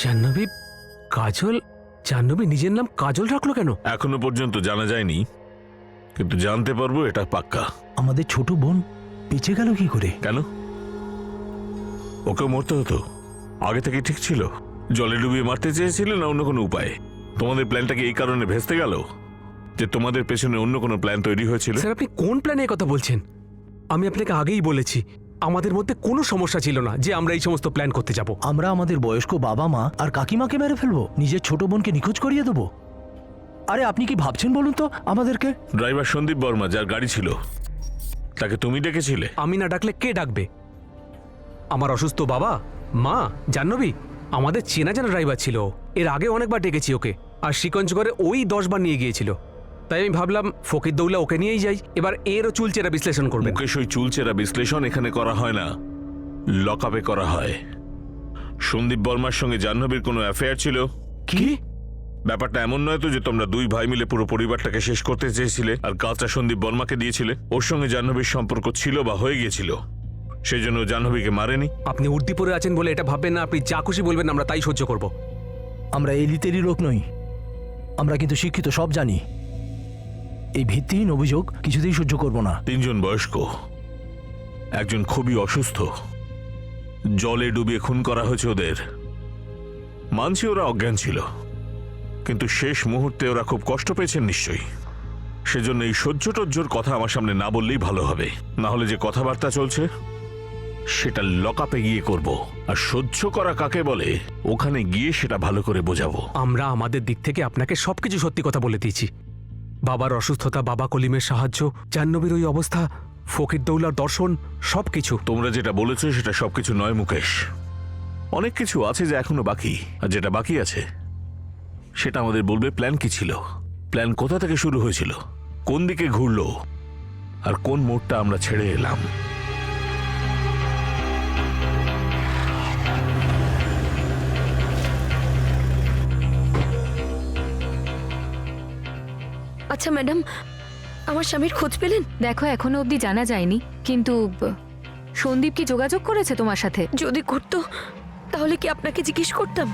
জাহ্নবী, কাজল, জাহ্নবী নিজের নাম কাজল রাখলো কেন? এখনো পর্যন্ত জানা যায়নি, কিন্তু জানতে পারবো এটা পাক্কা। আমাদের ছোট বোন বেঁচে গেল কি করে? কেন? ওকেও মরতে হতো? আগে থেকে ঠিক ছিল? জলে ডুবিয়ে মারতে চেয়েছিলে না অন্য কোনো উপায়? তোমাদের প্ল্যানটাকে এই কারণে ভেস্তে গেল যে তোমাদের পেছনে অন্য কোনো প্ল্যান তৈরি হয়েছিল? স্যার, আপনি কোন প্ল্যানে কথা বলছেন? আমি আপনাকে আগেই বলেছি আমাদের মধ্যে কোনো সমস্যা ছিল না যে আমরা এই সমস্ত প্ল্যান করতে যাব। আমরা আমাদের বয়স্ক বাবা মা আর কাকিমাকে মেরে ফেলবো, নিজের ছোট বোনকে নিখোঁজ করিয়ে দেবো? আরে আপনি কি ভাবছেন বলুন তো আমাদেরকে? ড্রাইভার সন্দীপ বর্মা, যার গাড়ি ছিল, তাকে তুমি ডেকেছিলে? আমি না ডাকলে কে ডাকবে? আমার অসুস্থ বাবা, মা, জাহ্নবী, আমাদের চেনা জানা ড্রাইভার ছিল। এর আগে অনেকবার ডেকেছি ওকে, আর শ্রীগঞ্জ করে ওই 10 বার নিয়ে গিয়েছিল। তাই আমি ভাবলাম ফকিরদৌলা ওকে নিয়েই যাই, এবার এরও চুলচেরা বিশ্লেষণ করবে। মুকেশ, ওই চুলচেরা বিশ্লেষণ এখানে করা হয় না, লকআপে করা হয়। সন্দীপ বর্মার সঙ্গে জাহ্নবীর কোনো অ্যাফেয়ার ছিল? কি? ব্যাপারটা এমন নয় তো যে তোমরা দুই ভাই মিলে পুরো পরিবারটাকে শেষ করতে চেয়েছিলে আর কাজটা সন্দীপ বর্মাকে দিয়েছিলে? ওর সঙ্গে জাহ্নবীর সম্পর্ক ছিল বা হয়ে গিয়েছিল, সেই জন্য জাহ্নবীকে মারেনি। আপনি উর্দি পরে আছেন বলে এটা ভাববেন না। আপনি যা খুশি বলবেন আমরা তাই সহ্য করব। আমরা এলিতেরই লোক নই, আমরা কিন্তু শিক্ষিত, সব জানি। এই ভিত্তিহীন অভিযোগ কিছুতেই সহ্য করব না। 3 জন বয়স্ক, একজন খুবই অসুস্থ, জলে ডুবিয়ে খুন করা হয়েছে ওদের। মানছি ওরা অজ্ঞান ছিল, কিন্তু শেষ মুহূর্তে ওরা খুব কষ্ট পেয়েছেন নিশ্চয়ই। সেজন্য এই সহ্য-টহ্যর কথা আমার সামনে না বললেই ভালো হবে। না হলে যে কথাবার্তা চলছে সেটা লকআপে গিয়ে করব, আর সহ্য করা কাকে বলে ওখানে গিয়ে সেটা ভালো করে বোঝাবো। আমরা আমাদের দিক থেকে আপনাকে সবকিছু সত্যি কথা বলে দিয়েছি। বাবার অসুস্থতা, বাবা কলিমের সাহায্য, জাহ্নবীর ওই অবস্থা, ফকিরদৌলার দর্শন, সবকিছু। তোমরা যেটা বলেছো সেটা সবকিছু নয় মুকেশ, অনেক কিছু আছে যা এখনো বাকি। আর যেটা বাকি আছে সেটা আমাদের বলবে প্ল্যান কি ছিল, প্ল্যান কোথা থেকে শুরু হয়েছিল, কোন দিকে ঘুরলো, আর কোন মোড়টা আমরা ছেড়ে এলাম। আচ্ছা ম্যাডাম, আমার স্বামীর খোঁজ পেলেন? দেখো, এখনো অবধি জানা যায়নি, কিন্তু সন্দীপ কি যোগাযোগ করেছে তোমার সাথে? যদি করতো তাহলে কি আপনাকে জিজ্ঞেস করতাম?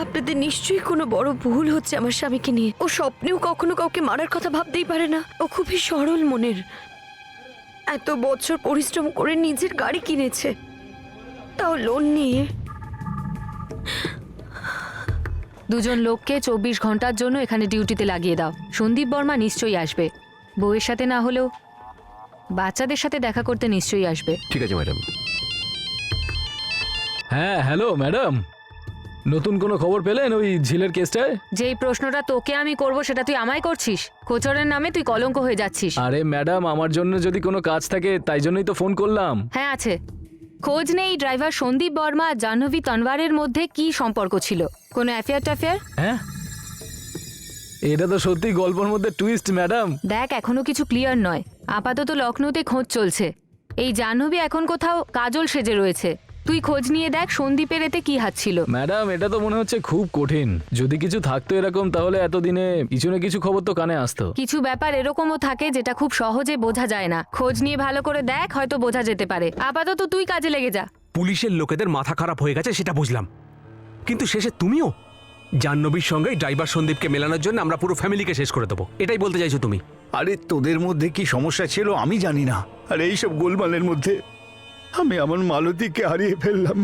আপনাদের নিশ্চয়ই কোনো বড় ভুল হচ্ছে আমার স্বামীকে নিয়ে। ও স্বপ্নেও কখনো কাউকে মারার কথা ভাবতেই পারে না। ও খুবই সরল মনের। এত বছর পরিশ্রম করে নিজের গাড়ি কিনেছে, তাও লোন নিয়ে। দুজন লোককে 24 ঘন্টার জন্য এখানে ডিউটিতে লাগিয়ে দাও। সন্দীপ বর্মা নিশ্চয়ই আসবে, বউয়ের সাথে না হলেও বাচ্চাদের সাথে দেখা করতে নিশ্চয়ই আসবে। ঠিক আছে ম্যাডাম। হ্যাঁ, হ্যালো ম্যাডাম, নতুন কোনো খবর পেলেন ওই ঝিলের কেসটায়? যেই প্রশ্নটা তোকে আমি করব সেটা তুই আমায় করছিস। কোচরের নামে তুই কলঙ্ক হয়ে যাচ্ছিস। আরে ম্যাডাম, আমার জন্য যদি কোনো কাজ থাকে তাই জন্যই তো ফোন করলাম। হ্যাঁ আছে, খোঁজ নেই ড্রাইভার সন্দীপ বর্মা আর জাহ্নবী তনওয়ারের মধ্যে কি সম্পর্ক ছিল, কোনো অ্যাফেয়ার ট্যাফেয়ার? হ্যাঁ, এটা তো সত্যি গল্পের মধ্যে টুইস্ট ম্যাডাম। দেখ, এখনো কিছু ক্লিয়ার নয়। আপাতত লখনৌতে খোঁজ চলছে। এই জাহ্নবী এখন কোথাও কাজল সেজে রয়েছে। তুই খোঁজ নিয়ে দেখ সন্দীপের এতে কি হাত ছিল। ম্যাডাম, এটা তো মনে হচ্ছে খুব কঠিন। যদি কিছু থাকতো এরকম তাহলে এতদিনে কিছু না কিছু খবর তো কানে আসতো। কিছু ব্যাপার এরকমও থাকে যেটা খুব সহজে বোঝা যায় না। খোঁজ নিয়ে ভালো করে দেখ, হয়তো বোঝা যেতে পারে। আপাতত তুই কাজে লেগে যা। পুলিশের লোকেদের মাথা খারাপ হয়ে গেছে সেটা বুঝলাম, কিন্তু শেষে তুমিও জাহ্নবীর সঙ্গে ড্রাইভার সন্দীপকে মেলানোর জন্য আমরা পুরো ফ্যামিলিকে শেষ করে দেবো, এটাই বলতে চাইছো তুমি? আরে তোদের মধ্যে কি সমস্যা ছিল আমি জানি না, আর এইসব গোলমালের মধ্যে আমি আমার মালতীকে হারিয়ে ফেললাম।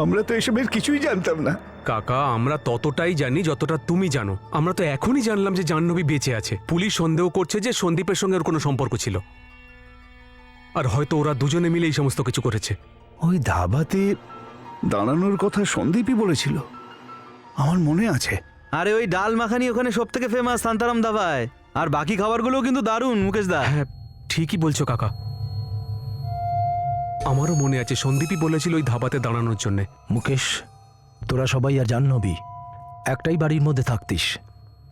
আমরা তো এসবের কিছুই জানতাম না। কাকা, আমরা ততটাই জানি যতটা তুমি জানো। আমরা তো এখনই জানলাম যে জাহ্নবী বেঁচে আছে। পুলিশ সন্দেহ করছে যে সন্দীপের সঙ্গে ওর কোনো সম্পর্ক ছিল, আর হয়তো ওরা দুজনে মিলে এই সমস্ত কিছু করেছে। ওই ধাবাতে দাঁড়ানোর কথা সন্দীপই বলেছিল, আমার মনে আছে। আরে ওই ডাল মাখানি ওখানে সব থেকে ফেমাস শান্তারাম দাবায়, আর বাকি খাবারগুলো কিন্তু দারুণ মুকেশ দা। হ্যাঁ, ঠিকই বলছো কাকা, আমারও মনে আছে সন্দীপই বলেছিল ওই ধাবাতে দাঁড়ানোর জন্যে। মুকেশ, তোরা সবাই আর জাহ্নবী একটাই বাড়ির মধ্যে থাকতিস,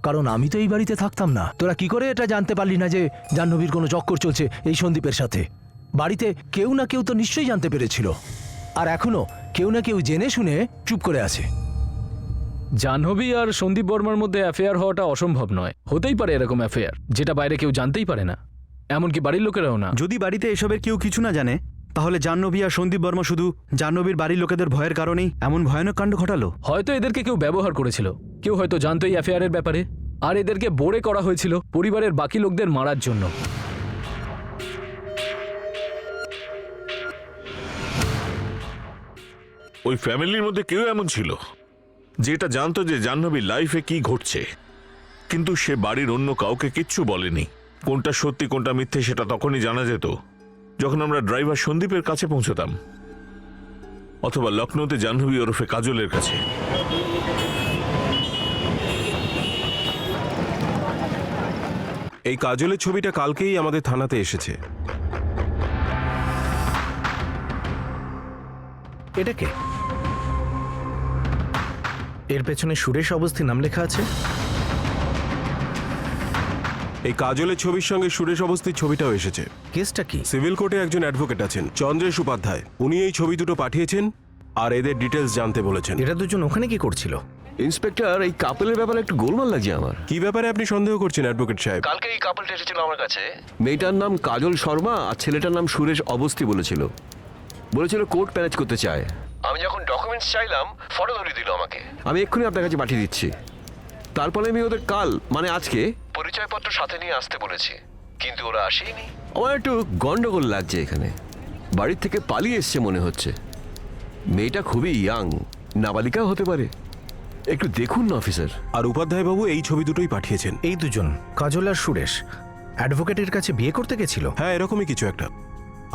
কারণ আমি তো এই বাড়িতে থাকতাম না। তোরা কি করে এটা জানতে পারলি না যে জাহ্নবীর কোনো চক্কর চলছে এই সন্দীপের সাথে? বাড়িতে কেউ না কেউ তো নিশ্চয়ই জানতে পেরেছিল, আর এখনো কেউ না কেউ জেনে শুনে চুপ করে আছে। জাহ্নবী আর সন্দীপ বর্মার মধ্যে অ্যাফেয়ার হওয়াটা অসম্ভব নয়। হতেই পারে এরকম অ্যাফেয়ার, যেটা বাইরে কেউ জানতেই পারে না, এমনকি বাড়ির লোকেরাও না। যদি বাড়িতে এসবের কেউ কিছু না জানে, তাহলে জাহ্নবী আর সন্দীপ বর্মা শুধু জাহ্নবীর বাড়ির লোকেদের ভয়ের কারণেই এমন ভয়ানক কাণ্ড ঘটালো? হয়তো এদেরকে কেউ ব্যবহার করেছিল, কেউ হয়তো জানতো এই অ্যাফেয়ারের ব্যাপারে, আর এদেরকে বোরে করা হয়েছিল পরিবারের বাকি লোকদের মারার জন্য। ওই ফ্যামিলির মধ্যে কেউ এমন ছিল যেটা জানতো যে জাহ্নবীর লাইফে কি ঘটছে, কিন্তু সে বাড়ির অন্য কাউকে কিচ্ছু বলেনি। কোনটা সত্যি কোনটা মিথ্যে সেটা তখনই জানা যেত যখন আমরা ড্রাইভার সন্দীপের কাছে পৌঁছতাম, অথবা লখনৌতে জাহ্নবী ওরফে কাজলের কাছে। এই কাজলের ছবিটা কালকেই আমাদের থানাতে এসেছে। এটা কে? এর পেছনে সুরেশ অবস্থি নাম লেখা আছে। এই কাজলের ছবির সঙ্গে সুরেশ অবস্থির ছবিটাও এসেছে। কেসটা কি? সিভিল কোর্টে একজন অ্যাডভোকেট আছেন, চন্দ্রেশ উপাধ্যায়, উনি এই ছবি দুটো পাঠিয়েছেন আর এদের ডিটেলস জানতে বলেছেন। এরা দুজন ওখানে কি করছিল? ইন্সপেক্টর, এই কাপলের ব্যাপারে একটু গোলমাল লাগছে আমার। কি ব্যাপারে আপনি সন্দেহ করছেন অ্যাডভোকেট সাহেব? কালকে এই কাপলটা এসেছিল আমার কাছে। মেয়েটার নাম কাজল শর্মা আর ছেলেটার নাম সুরেশ অবস্থি। বলেছিল কোর্ট ম্যানেজ করতে চায়। আমি যখন ডকুমেন্টস চাইলাম ফটো ধরিয়ে দিল আমাকে। আমি এক্ষুনি আপনার কাছে পাঠিয়ে দিচ্ছি। তারপরে আমি ওদের কাল মানে আজকে পরিচয়পত্র সাথে নিয়ে আসতে বলেছি, কিন্তু ওরা আসেনি। আমার একটু গন্ডগোল লাগছে এখানে। বাড়ির থেকে পালিয়ে এসছে মনে হচ্ছে। মেয়েটা খুবই ইয়াং, নাবালিকাও হতে পারে। একটু দেখুন না অফিসার। আর উপাধ্যায় বাবু এই ছবি দুটোই পাঠিয়েছেন। এই দুজন কাজল আর সুরেশ অ্যাডভোকেটের কাছে বিয়ে করতে গেছিল। হ্যাঁ, এরকমই কিছু একটা।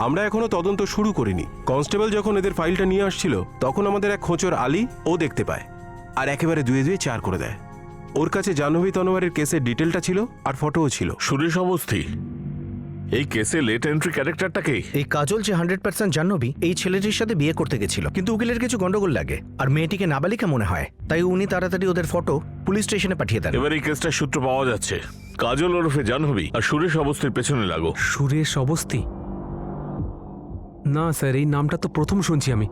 আমরা এখনো তদন্ত শুরু করিনি। কনস্টেবল যখন এদের ফাইলটা নিয়ে আসছিল তখন আমাদের এক খোঁচর আলী ও দেখতে পায় আর একেবারে দুয়ে দুয়ে 4 করে দেয়। ওর কাছে জাহ্নবী তনওয়ারের কেসের ডিটেলটা ছিল আর ফটোও ছিল। সুরেশ অবস্থি এই কেসে লেট এন্ট্রি ক্যারেক্টারটাকে? এই কাজল যে 100% জাহ্নবী এই ছেলেটির সাথে বিয়ে করতে গেছিল, কিন্তু উকিলের কিছু গন্ডগোল লাগে আর মেয়েটিকে নাবালিকা মনে হয়, তাই উনি তাড়াতাড়ি ওদের ফটো পুলিশ স্টেশনে পাঠিয়ে দেন। এবার এই কেসটার সূত্র পাওয়া যাচ্ছে। কাজল ওরফে জাহ্নবী আর সুরেশ অবস্থার পেছনে লাগো। সুরেশ অবস্থি? না স্যার, এই নামটা তো প্রথম শুনছি আমি।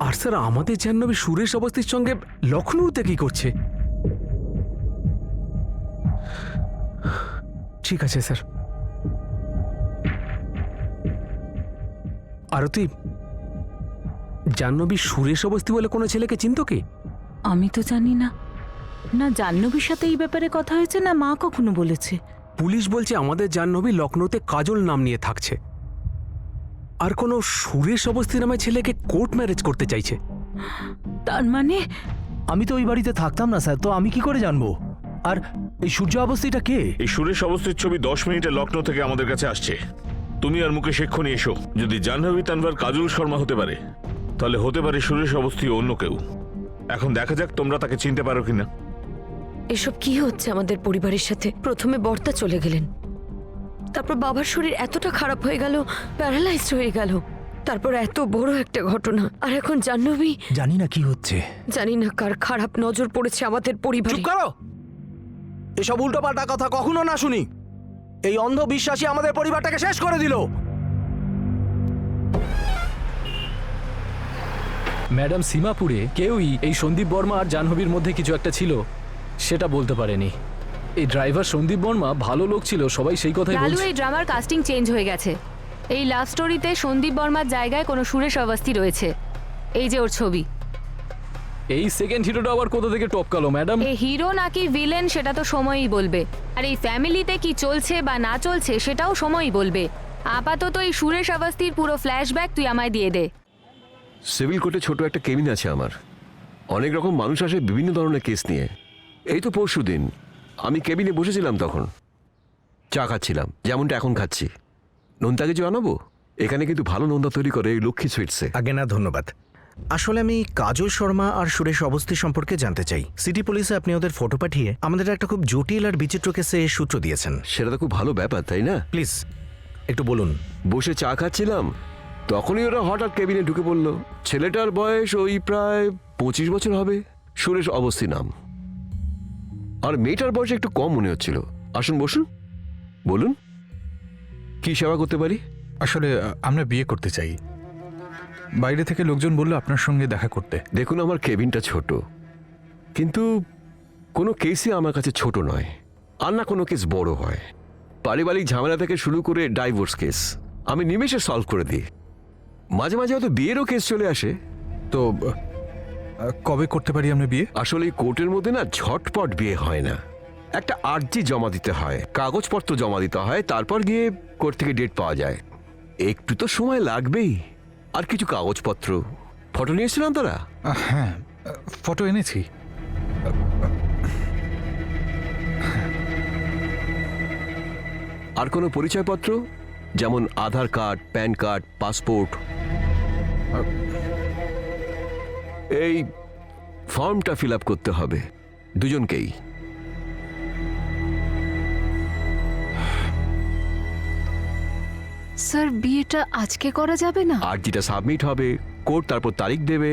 আর স্যার, আমাদের জাহ্নবী সুরেশ অবস্থির সঙ্গে লখনৌতে কি করছে? ঠিক আছে স্যার। আরতি, জাহ্নবী সুরেশ অবস্থি বলে কোনো ছেলেকে চিনতো কি? আমি তো জানি না। না জাহ্নবীর সাথে এই ব্যাপারে কথা হয়েছে, না মা কখনো বলেছে। পুলিশ বলছে আমাদের জাহ্নবী লখনৌতে কাজল নাম নিয়ে থাকছে, আর কোনো সুরেশ অবস্থি নামে ছেলেকে কোর্ট ম্যারেজ করতে চাইছে। তার মানে আমি তো ওই বাড়িতে থাকতাম না স্যার, তো আমি কি করে জানবো? আর এই সূর্য অবস্থিটা কে? এই সুরেশ অবস্থির ছবি 10 মিনিটে লখনৌ থেকে আমাদের কাছে আসছে। তুমি আর মুকেশ এক্ষুনি এসো। যদি জাহ্নবী তানভার কাজল শর্মা হতে পারে, তাহলে হতে পারে সুরেশ অবস্থি অন্য কেউ। এখন দেখা যাক তোমরা তাকে চিনতে পারো কিনা। এসব কি হচ্ছে আমাদের পরিবারের সাথে? প্রথমে বর্তা চলে গেলেন, তারপর বাবার শরীর এতটা খারাপ হয়ে গেল, প্যারালাইজড হয়ে গেল, তারপর এত বড় একটা ঘটনা, আর এখন জাহ্নবী। জানি না কি হচ্ছে। জানি না কার খারাপ নজর পড়েছে আমাদের পরিবারে। চুপ করো! এসব উল্টোপাল্টা কথা কখনো না শুনি। এই অন্ধবিশ্বাসী আমাদের পরিবারটাকে শেষ করে দিল। ম্যাডাম, সীমাপুরে কেউই এই সন্দীপ বর্মা আর জাহ্নবীর মধ্যে কিছু একটা ছিল সেটা বলতে পারেনি। এই ড্রাইভার সন্দীপ বর্মা ভালো লোক ছিল, সবাই সেই কথাই লালু, বলছে। এই ড্রামার কাস্টিং চেঞ্জ হয়ে গেছে। এই লাভ স্টোরিতে সন্দীপ বর্মার জায়গায় কোনো সুরেশ অবস্থি রয়েছে। এই যে ওর ছবি। এই সেকেন্ড হিরোটা আবার কোথা থেকে টপকালো ম্যাডাম? এই হিরো নাকি ভিলেন সেটা তো সময়ই বলবে, আর এই ফ্যামিলিতে কি চলছে বা না চলছে সেটাও সময়ই বলবে। আপাতত এই সুরেশ অবস্থির পুরো ফ্ল্যাশব্যাক তুই আমায় দিয়ে দে। সিভিল কোর্টে ছোট একটা কেবিন আছে আমার। অনেক রকম মানুষ আসে বিভিন্ন ধরনের কেস নিয়ে। এই তো পরশুদিন আমি কেবিনে বসেছিলাম, তখন চা খাচ্ছিলাম যেমনটা এখন খাচ্ছি। নোনতা কিছু আনাবো? এখানে কিন্তু ভালো নোনতা তৈরি করে এই লক্ষ্মী সুইটসে। আগে না, ধন্যবাদ। আসলে আমি কাজল শর্মা আর সুরেশ অবস্থি সম্পর্কে জানতে চাই। সিটি পুলিশে আপনি ওদের ফটো পাঠিয়ে আমাদের একটা খুব জটিল আর বিচিত্র কেসে সূত্র দিয়েছেন। সেটা তো খুব ভালো ব্যাপার, তাই না? প্লিজ একটু বলুন। বসে চা খাচ্ছিলাম, তখনই ওরা হঠাৎ কেবিনে ঢুকে পড়লো। ছেলেটার বয়স ওই প্রায় 25 বছর হবে, সুরেশ অবস্থি নাম। আর মেয়েটার বয়স একটু কম মনে হচ্ছিল। আসুন বসুন, বলুন কি সেবা করতে পারি? আসলে আমরা বিয়ে করতে চাই। বাইরে থেকে লোকজন বলল আপনার সঙ্গে দেখা করতে। দেখুন, আমার কেবিনটা ছোট, কিন্তু কোনো কেসই আমার কাছে ছোট নয়, আর না কোনো কেস বড় হয়। পারিবারিক ঝামেলা থেকে শুরু করে ডাইভোর্স কেস আমি নিমেষে সলভ করে দিই। মাঝে মাঝে হয়তো বিয়েরও কেস চলে আসে। তো কবে করতে পারি আমরা বিয়ে? আসলে এই কোর্টের মধ্যে না ঝটপট বিয়ে হয় না, একটা আর্জি জমা দিতে হয়, কাগজপত্র জমা দিতে হয়, তারপর গিয়ে কোর্ট থেকে ডেট পাওয়া যায়। একটু তো সময় লাগবেই। আর কিছু কাগজপত্র, ফটো নিয়ে এসেছিলাম তারা। হ্যাঁ, ফটো এনেছি। আর কোনো পরিচয়পত্র, যেমন আধার কার্ড, প্যান কার্ড, পাসপোর্ট। এই ফর্মটা ফিল আপ করতে হবে দুজনকেই। স্যার বিয়েটা আজকে করা যাবে না? আর্জিটা সাবমিট হবে, কোর্ট তারপর তারিখ দেবে,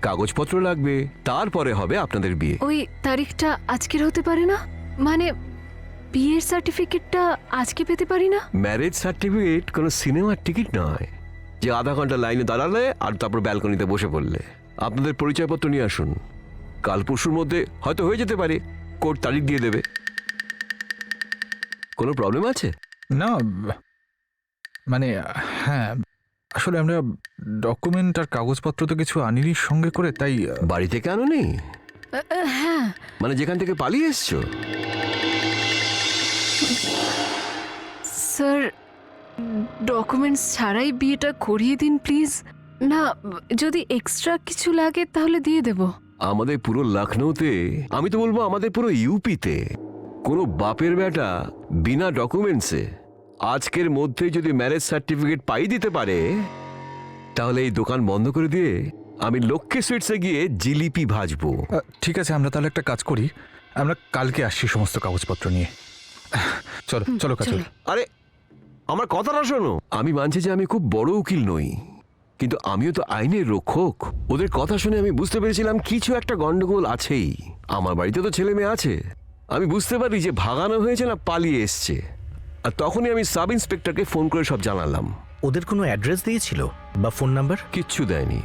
কাগজপত্র লাগবে, তারপরে হবে আপনাদের বিয়ে। ওই তারিখটা আজকের হতে পারে না? মানে বিয়ের সার্টিফিকেটটা আজকে পেতে পারি না? ম্যারেজ সার্টিফিকেট কোনো সিনেমার টিকিট নয় যে আধা ঘন্টা লাইনে দাঁড়ালে আর তারপর ব্যালকনিতে বসে পড়লে। আপনাদের পরিচয়পত্র নিয়ে আসুন, কাল পরশুর মধ্যে হয়তো হয়ে যেতে পারে, কোর্ট তারিখ দিয়ে দেবে। কোনো প্রবলেম আছে? না মানে হ্যাঁ, আসলে আমরা ডকুমেন্ট আর কাগজপত্র তো কিছু আনিনি সঙ্গে করে, তাই বাড়ি থেকে আনোনি? হ্যাঁ। মানে যেখান থেকে পালিয়ে এসছো? স্যার ডকুমেন্টস ছাড়াই বিয়েটা করিয়ে দিন প্লিজ। না যদি এক্সট্রা কিছু লাগে তাহলে দিয়ে দেব। আমাদের পুরো লখনৌতে, আমি তো বলবো আমাদের পুরো ইউপিতে, কোনো বাপের বেটা বিনা ডকুমেন্টসে আজকের মধ্যে যদি ম্যারেজ সার্টিফিকেট পাই দিতে পারে, তাহলে এই দোকান বন্ধ করে দিয়ে আমি লক্ষ্মী সুইটসে গিয়ে জিলিপি ভাজবো। ঠিক আছে, আমরা তাহলে একটা কাজ করি, আমরা কালকে আসছি সমস্ত কাগজপত্র নিয়ে। চলো চলো কাজল। আরে আমার কথাটা শোনো, আমি মানছি যে আমি খুব বড় উকিল নই, কিন্তু আমিও তো আইনের রক্ষক। ওদের কথা শুনে আমি বুঝতে পেরেছিলাম কিছু একটা গন্ডগোল আছেই। আমার বাড়িতে তো ছেলে মেয়ে আছে, আমি বুঝতে পারি যে ভাগানো হয়েছে না পালিয়ে এসছে। আর তখনই আমি সাব ইন্সপেক্টরকে ফোন করে সব জানালাম। ওদের কোনো অ্যাড্রেস দিয়েছিল বা ফোন নাম্বার? কিচ্ছু দেয়নি,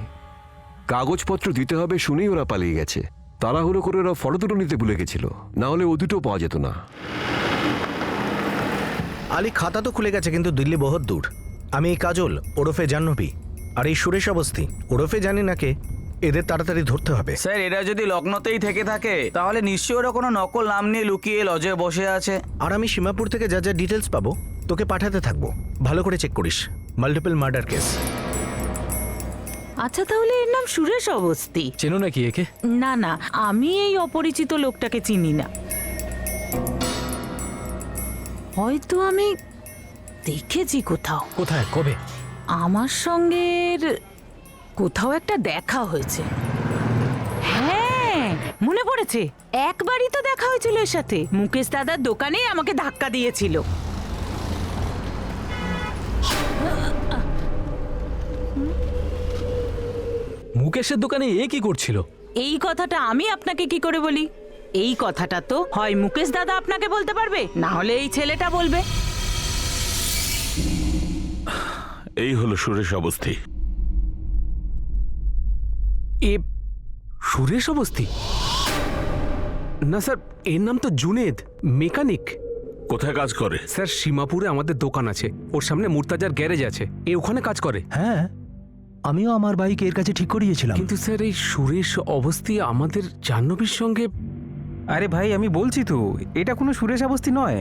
কাগজপত্র দিতে হবে শুনেই ওরা পালিয়ে গেছে। তাড়াহুড়ো করে ওরা ফটো দুটো নিতে ভুলে গেছিল, না হলে ও দুটো পাওয়া যেত না। আলী খাতা তো খুলে গেছে, কিন্তু দিল্লি বহুত দূর। আমি এই কাজল ওরফে জাহ্নবী, আর এই সুরেশ অবস্থি ওরফে জানি না কে, এদের তাড়াতাড়ি ধরতে হবে। স্যার এরা যদি লখনৌতেই থেকে থাকে তাহলে নিশ্চয়ই ওরা কোনো নকল নাম নিয়ে লুকিয়ে লজে বসে আছে। আর আমি সীমাপুর থেকে যা যা ডিটেলস পাবো তোকে পাঠাতে থাকবো, ভালো করে চেক করিস। Multiple murder case. আচ্ছা তাহলে এর নাম সুরেশ অবস্থি? চেনো নাকি একে? না না, আমি এই অপরিচিত লোকটাকে চিনি না। হয়তো আমি দেখেছি কোথাও। কোথায়, কবে? আমার সঙ্গে এর কোথাও একটা দেখা হয়েছে। হ্যাঁ মনে পড়েছে, একবারই তো দেখা হয়েছিল এর সাথে। মুকেশ দাদার দোকানে আমাকে ধাক্কা দিয়েছিল। মুকেশের দোকানে এ কি করছিল? এই কথাটা আমি আপনাকে কি করে বলি? এই কথাটা তো হয় মুকেশ দাদা আপনাকে বলতে পারবে, না হলে এই ছেলেটা বলবে। এই হলো সুরেশ অবস্থি। এ সুরেশ অবস্থি? না স্যার, এর নাম তো জুনেদ, মেকানিক। কোথায় কাজ করে? স্যার সীমাপুরে আমাদের দোকান আছে, ওর সামনে মুর্তাজার গ্যারেজ আছে, এ ওখানে কাজ করে। হ্যাঁ, আমিও আমার বাইক এর কাছে ঠিক করিয়েছিলাম। কিন্তু স্যার এই সুরেশ অবস্থি আমাদের জাহ্নবীর সঙ্গে। আরে ভাই আমি বলছি তো, এটা কোনো সুরেশ অবস্থি নয়।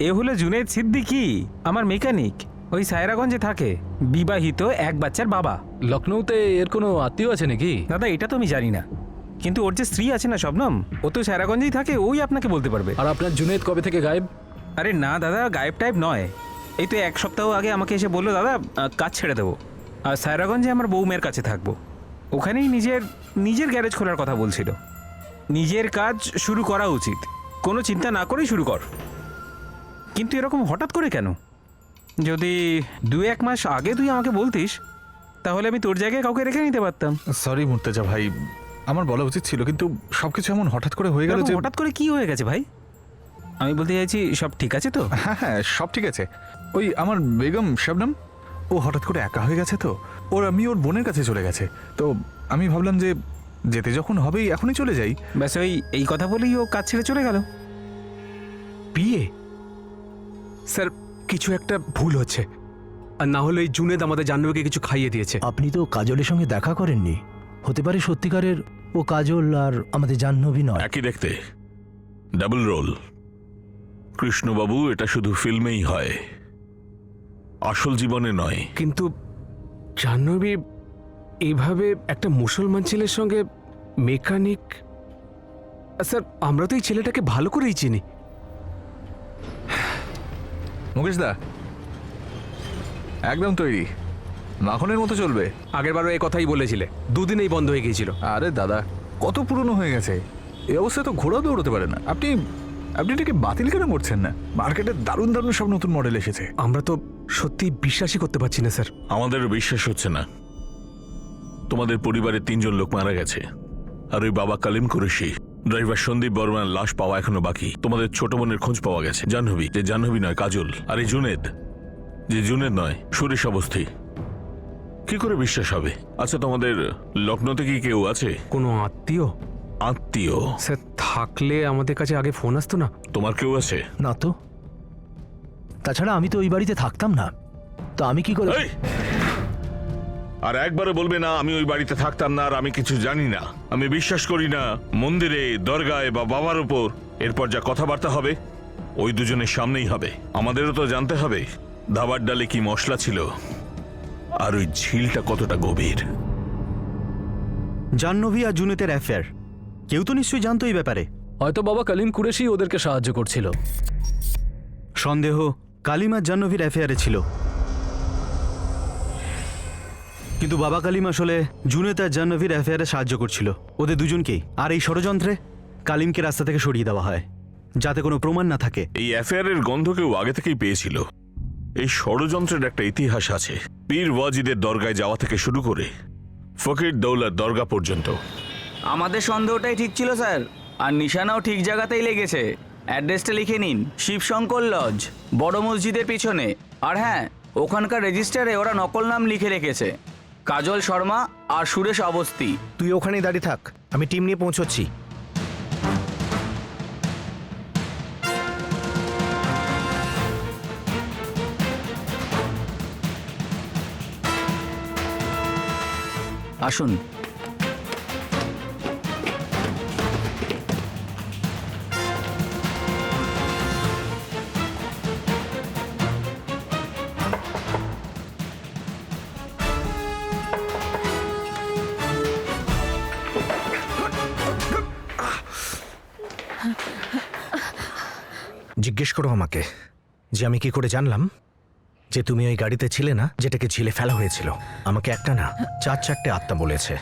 এ হলো জুনেদ সিদ্দিকী, আমার মেকানিক। ওই সায়রাগঞ্জে থাকে, বিবাহিত, এক বাচ্চার বাবা। লখনৌতে এর কোনো আত্মীয় আছে নাকি? দাদা এটা তো আমি জানি না, কিন্তু ওর যে স্ত্রী আছে না শবনম, ও তো সায়রাগঞ্জেই থাকে, ওই আপনাকে বলতে পারবে। আর আপনার জুনেদ কবে থেকে গায়েব? আরে না দাদা, গায়েব টাইপ নয়। এই তো এক সপ্তাহ আগে আমাকে এসে বললো দাদা কাজ ছেড়ে দেবো, আর সায়রাগঞ্জে আমার বৌমের কাছে থাকবো। ওখানেই নিজের গ্যারেজ খোলার কথা বলছিল। নিজের কাজ শুরু করা উচিত, কোনো চিন্তা না করেই শুরু কর। কিন্তু এরকম হঠাৎ করে কেন? যদি 2-1 মাস আগে তুই আমাকে বলতিস তাহলে আমি তোর জায়গায় কাউকে রেখে নিতে পারতাম। সরি মুর্তেজা ভাই, আমার বলা উচিত ছিল, কিন্তু সবকিছু এমন হঠাৎ করে হয়ে গেল যে। হঠাৎ করে কি হয়ে গেছে ভাই? আমি বলতে চাইছি সব ঠিক আছে তো? হ্যাঁ হ্যাঁ, সব ঠিক আছে। ওই আমার বেগম শবনম, ও হঠাৎ করে একা হয়ে গেছে তো, আমি ওর বোনের কাছে চলে গেছে। তো আমি ভাবলাম যে যেতে যখন হবেই এখনই চলে যাই। ব্যাস এই কথা বলেই ও কাজ ছেড়ে চলে গেল। বিয়ে? স্যার কিছু একটা ভুল হচ্ছে। আর না হলে এই জুনেদ আমাদের জাহ্নবীকে কিছু খাইয়ে দিয়েছে। আপনি তো কাজলের সঙ্গে দেখা করেননি, হতে পারে সত্যিকারের ও কাজল আর আমাদের জাহ্নবী নয়। একই দেখতে, ডাবল রোল। কৃষ্ণবাবু, এটা শুধু ফিল্মেই হয়, আসল জীবনে নয়। কিন্তু জাহ্নবী এইভাবে একটা মুসলমান ছেলের সঙ্গে মেকানিক, স্যার আমরা তো এই ছেলেটাকে ভালো করেই চিনি। মুকেশ দা একদম তৈরি, মাখনের মতো চলবে। আগেরবারও এই কথাই বলেছিলে, দুদিনেই বন্ধ হয়ে গিয়েছিল। আরে দাদা, কত পুরনো হয়ে গেছে, এই অবস্থায় তো ঘোড়া দৌড়তে পারে না। আপনি এটাকে বাতিল কেন করছেন না? মার্কেটে দারুণ দারুণ সব নতুন মডেল এসেছে। আমরা তো সত্যি বিশ্বাসই করতে পারছি না স্যার। আমাদেরও বিশ্বাস হচ্ছে না। তোমাদের পরিবারের 3 জন লোক মারা গেছে, আর ওই বাবা কালিম কুরেশি, ড্রাইভার সন্দীপ বর্মার লাশ পাওয়া এখনো বাকি। তোমাদের ছোট বোনের খোঁজ পাওয়া গেছে, জাহ্নবী, যে জাহ্নবী নয় কাজল, আর এই জুনেদ, যে জুনেদ নয় সুরেশ অবস্থি। কি করে বিশ্বাস হবে? আচ্ছা, তোমাদের লখনৌতে কি কেউ আছে? কোনো আত্মীয়? আত্মীয় স্যার থাকলে আমাদের কাছে আগে ফোন আসতো না। তোমার কেউ আছে? না তো, তাছাড়া আমি তো ওই বাড়িতে থাকতাম না, তো আমি কি করে? এই! আর একবারও বলবে না আমি ওই বাড়িতে থাকতাম না আর আমি কিছু জানি না। আমি বিশ্বাস করি না মন্দিরে, দরগায় বা বাবার উপর এরপর যা কথাবার্তা হবে ওই দুজনের সামনেই হবে। আমাদেরও তো জানতে হবে ধাবার ডালে কি মশলা ছিল, আর ওই ঝিলটা কতটা গভীর। জাহ্নবী আর জুনেতের অ্যাফেয়ার, কেউ তো নিশ্চয়ই জানতো এই ব্যাপারে। হয়তো বাবা কালিম কুরেশি ওদেরকে সাহায্য করছিল। সন্দেহ কালিম আর জাহ্নবীর অ্যাফেয়ারে ছিল, কিন্তু বাবা কালিম আসলে জুনেত আর জাহ্নবীর অ্যাফেয়ারে সাহায্য করছিল, ওদের দুজনকেই। আর এই ষড়যন্ত্রে কালিমকে রাস্তা থেকে সরিয়ে দেওয়া হয় যাতে কোনো প্রমাণ না থাকে। এই অ্যাফেয়ারের গন্ধ কেউ আগে থেকেই পেয়েছিল। এই ষড়যন্ত্রের একটা ইতিহাস আছে, পীর ওয়াজিদের দরগায় যাওয়া থেকে শুরু করে ফকির দৌলার দরগা পর্যন্ত। আমাদের সন্দেহটাই ঠিক ছিল স্যার, আর নিশানাও ঠিক জায়গাতেই লেগেছে। অ্যাড্রেসটা লিখে নিন, শিবশঙ্কর লজ, বড় মসজিদের পিছনে। আর হ্যাঁ, ওখানকার রেজিস্টারে ওরা নকল নাম লিখে রেখেছে, কাজল শর্মা আর সুরেশ অবস্থি। তুই ওখানেই দাঁড়িয়ে থাক, আমি টিম নিয়ে পৌঁছচ্ছি। আসুন। জিজ্ঞেস করো আমাকে যে আমি কি করে জানলাম যে তুমি ওই গাড়িতে ছিলে না যেটাকে ঝিলে ফেলা হয়েছিল। আমাকে একটা না 4-4টে আত্মা বলেছে।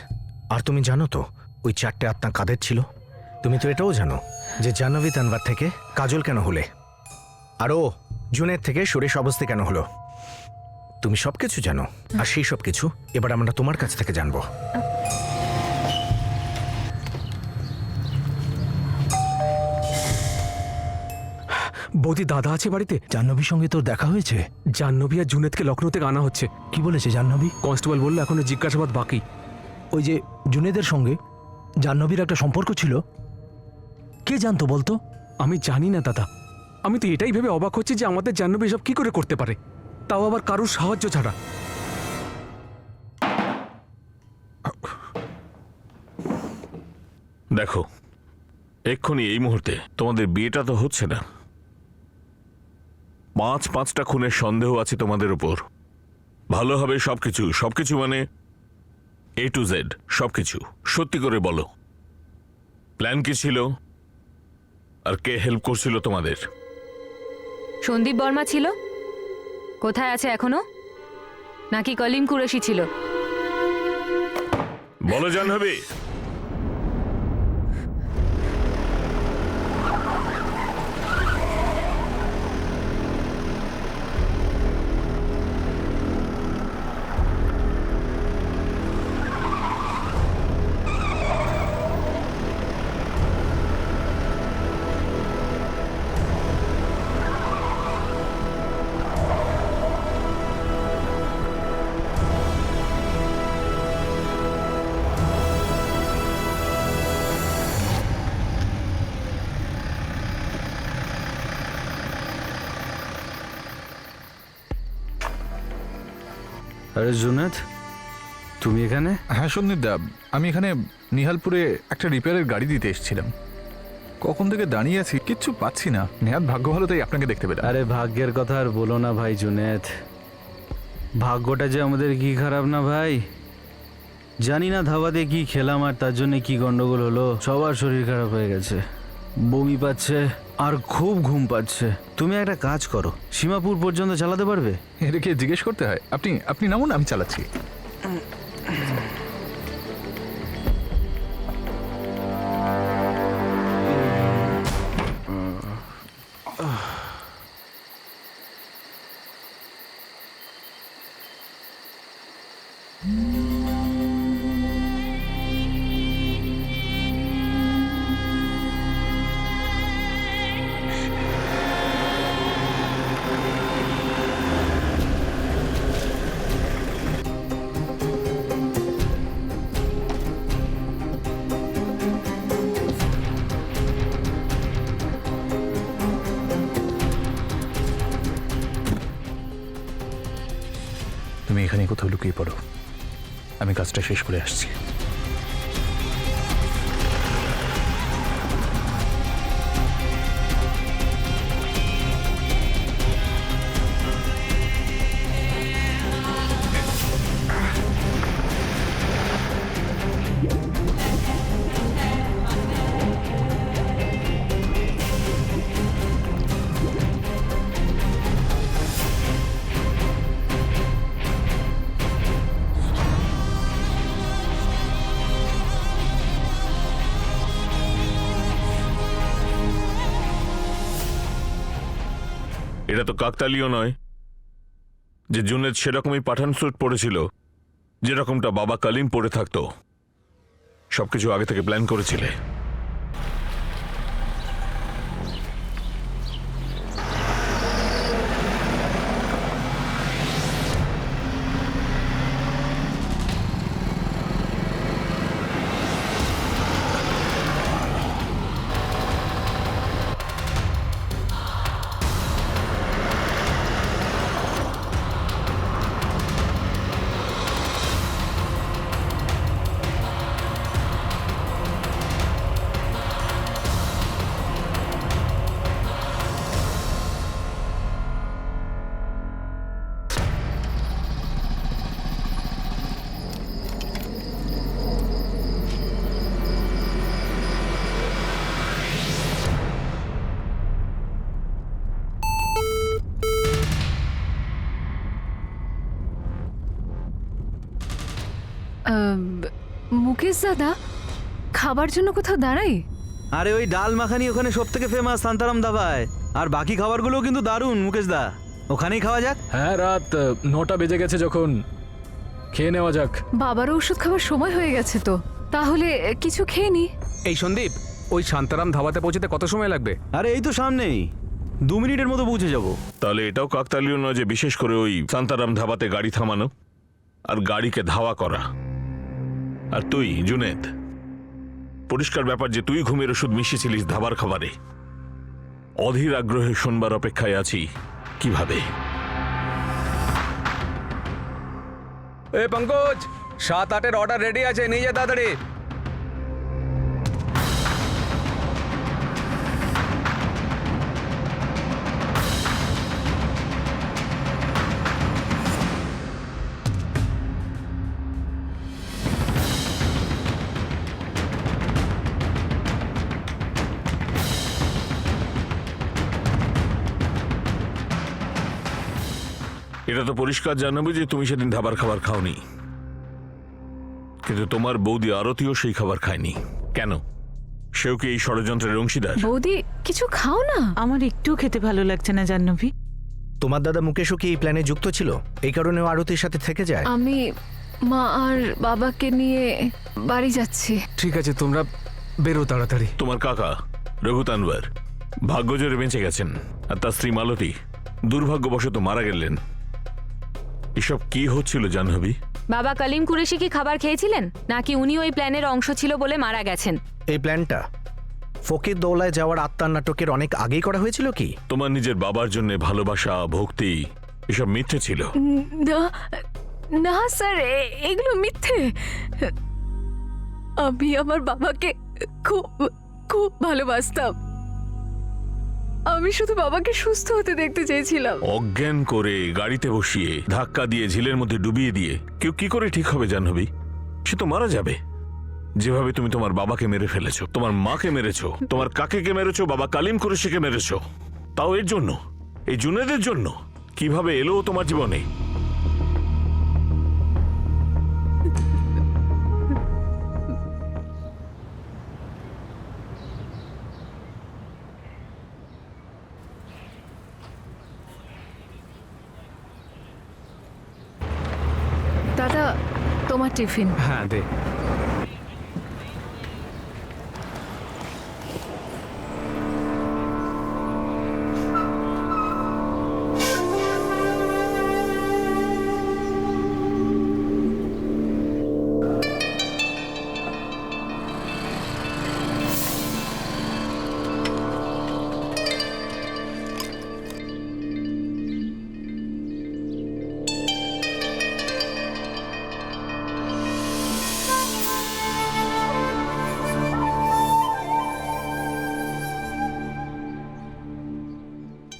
আর তুমি জানো তো ওই 4টে আত্মা কাদের ছিল? তুমি তো এটাও জানো যে জাহ্নবী তানবার থেকে কাজল কেন হলে, আর ও জুনের থেকে সুরেশ অবস্থি কেন হলো। তুমি সবকিছু জানো, আর সেই সব কিছু এবার আমরা তোমার কাছ থেকে জানবো। বৌদি, দাদা আছে বাড়িতে? জাহ্নবীর সঙ্গে তোর দেখা হয়েছে? জাহ্নবী আর জুনেদকে লখনৌ থেকে আনা হচ্ছে। কি বলেছে জাহ্নবী? কনস্টেবল বললো এখনো জিজ্ঞাসাবাদ বাকি। ওই যে জুনেদের সঙ্গে জাহ্নবীর একটা সম্পর্ক ছিল, কে জানতো বলতো? আমি জানি না দাদা, আমি তো এটাই ভেবে অবাক হচ্ছি যে আমাদের জাহ্নবী এসব কি করে করতে পারে, তাও আবার কারোর সাহায্য ছাড়া। দেখো, এক্ষুনি এই মুহূর্তে তোমাদের বিয়েটা তো হচ্ছে না। 5-5টা খুনের সন্দেহ আছে তোমাদের উপর। ভালো হবে সবকিছু, সবকিছু মানে A to Z সবকিছু সত্যি করে বলো। প্ল্যান কি ছিল আর কে হেল্প করছিল তোমাদের? সন্দীপ বর্মা ছিল। কোথায় আছে এখনো? নাকি কলিম কুরেশি ছিল? বলো জাহ্নবী। আরে জুনেদ, তুমি এখানে? হ্যাঁ সন্দীপ দা, আমি এখানে নিহালপুরে একটা রিপেয়ারের গাড়ি দিতে এসেছিলাম। কখন থেকে দাঁড়িয়ে আছি, কিচ্ছু পাচ্ছি না। নেহাত ভাগ্য ভালো, তাই আপনাকে দেখতে পেলাম। আরে ভাগ্যের কথা আর বলো না ভাই জুনেদ, ভাগ্যটা যে আমাদের কি খারাপ না ভাই। জানি না ধাবাতে কি খেলাম আর তার জন্য কি গন্ডগোল হলো, সবার শরীর খারাপ হয়ে গেছে, বমি পাচ্ছে আর খুব ঘুম পাচ্ছে। তুমি একটা কাজ করো, সীমাপুর পর্যন্ত চালাতে পারবে? এটাকে জিজ্ঞেস করতে হয়? আপনি আপনি নামুন, আমি চালাচ্ছি। তুমি এখানে কোথাও লুকিয়ে পড়ো, আমি কাজটা শেষ করে আসছি। এটা তো কাকতালীয় নয় যে জুনেদ সেরকমই পাঠান স্যুট পরেছিল যেরকমটা বাবা কালিম পরে থাকতো। সবকিছু আগে থেকে প্ল্যান করেছিলে। মুকেশ দাদা, খাবার জন্য কোথাও দাঁড়াই? আরে ওই ডাল মাখানি ওখানে সব থেকে ফেমাস শান্তারাম ধাবায়, আর বাকি খাবারগুলো কিন্তু দারুণ মুকেশ দা, ওখানেই খাওয়া যাক। হ্যাঁ, রাত 9টা বেজে গেছে, যখন খেয়ে নেওয়া যাক। বাবারও ওষুধ খাওয়ার সময় হয়ে গেছে তো, তাহলে কিছু খেয়ে নি। এই সন্দীপ, ওই শান্তারাম ধাবাতে পৌঁছতে কত সময় লাগবে? আরে এই তো সামনেই, 2 মিনিটের মতো পৌঁছে যাব। তাহলে এটাও কাকতালীয় নয় যে বিশেষ করে ওই শান্তারাম ধাবাতে গাড়ি থামানো আর গাড়িকে ধাওয়া করা। আর তুই জুনেদ, পরিষ্কার ব্যাপার যে তুই ঘুমের ওষুধ মিশিয়েছিলিস ধাবার খাবারে। অধীর আগ্রহে শুনবার অপেক্ষায় আছি কিভাবে। এ পঙ্কজ, 7-8-এর অর্ডার রেডি আছে, নিয়ে যা তাড়াতাড়ি। এটা তো পরিষ্কার জানাবে যে তুমি সেদিন ধাবার খাবার খাওনি, কিন্তু তোমার বৌদি আরতিও সেই খাবার খায়নি। কেন? সেও কি এই ষড়যন্ত্রের অংশীদার? বৌদি, কিছু খাও না। আমার একটু খেতে ভালো লাগছে না জাহ্নবী। তোমার দাদা মুকেশও কি এই প্ল্যানে যুক্ত ছিল? এই কারণে ও আরতির সাথে থেকে যায়। আমি মা আর বাবাকে নিয়ে বাড়ি যাচ্ছি। ঠিক আছে, তোমরা বেরো তাড়াতাড়ি। তোমার কাকা রঘু তানওয়ার ভাগ্যজোরে বেঁচে গেছেন, আর তার স্ত্রী মালতী দুর্ভাগ্যবশত মারা গেলেন। এসব কি হচ্ছিল জাহ্নবী? বাবা কালিম কুরেশি কি খাবার খেয়েছিলেন, নাকি উনি ওই প্ল্যানের অংশ ছিল বলে মারা গেছেন? এই প্ল্যানটা ফকির দৌলায় যাওয়ার আত্মার নাটকের অনেক আগেই করা হয়েছিল কি? তোমার নিজের বাবার জন্য ভালোবাসা, ভক্তি এসব মিথ্যে ছিল। না, না স্যার, এগুলো মিথ্যে। আমি আমার বাবাকে খুব খুব ভালোবাসতাম। আমি শুধু বাবাকে সুস্থ হতে দেখতে চেয়েছিলাম। অজ্ঞান করে গাড়িতে বসিয়ে ধাক্কা দিয়ে ঝিলের মধ্যে ডুবিয়ে দিয়ে কেউ কি করে ঠিক হবে জাহ্নবী? সে তো মারা যাবে। যেভাবে তুমি তোমার বাবাকে মেরে ফেলেছো, তোমার মাকে মেরেছো, তোমার কাকেকে মেরেছো, বাবা কালিম কুরেশিকে মেরেছো, তাও এর জন্য, এই জুনেদের জন্য। কিভাবে এলো ও তোমার জীবনে? দাদা, তোমার টিফিন। হ্যাঁ দে।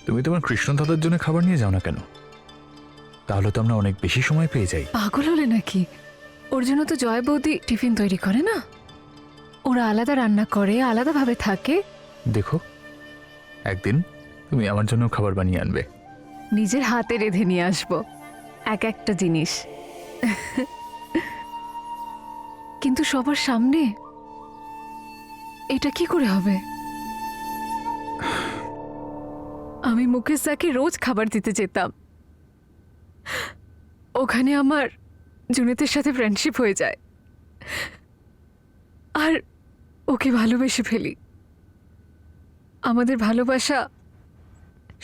তুমি তোমার কৃষ্ণ দাদার জন্য খাবার নিয়ে যাও না কেন? তাহলে তো আমরা অনেক বেশি সময় পেয়ে যাই। পাগল হলে নাকি? ওর জন্য তো জয় বৌদি টিফিন তৈরি করে না। ওরা আলাদা রান্না করে, আলাদাভাবে থাকে। দেখো, একদিন তুমি আমার জন্য খাবার বানিয়ে আনবে। নিজের হাতে রেঁধে নিয়ে আসবো এক একটা জিনিস, কিন্তু সবার সামনে এটা কি করে হবে? আমি মুকেশ দাকে রোজ খাবার দিতে যেতাম। ওখানে আমার জুনেতের সাথে ফ্রেন্ডশিপ হয়ে যায় আর ওকে ভালোবেসে ফেলি। আমাদের ভালোবাসা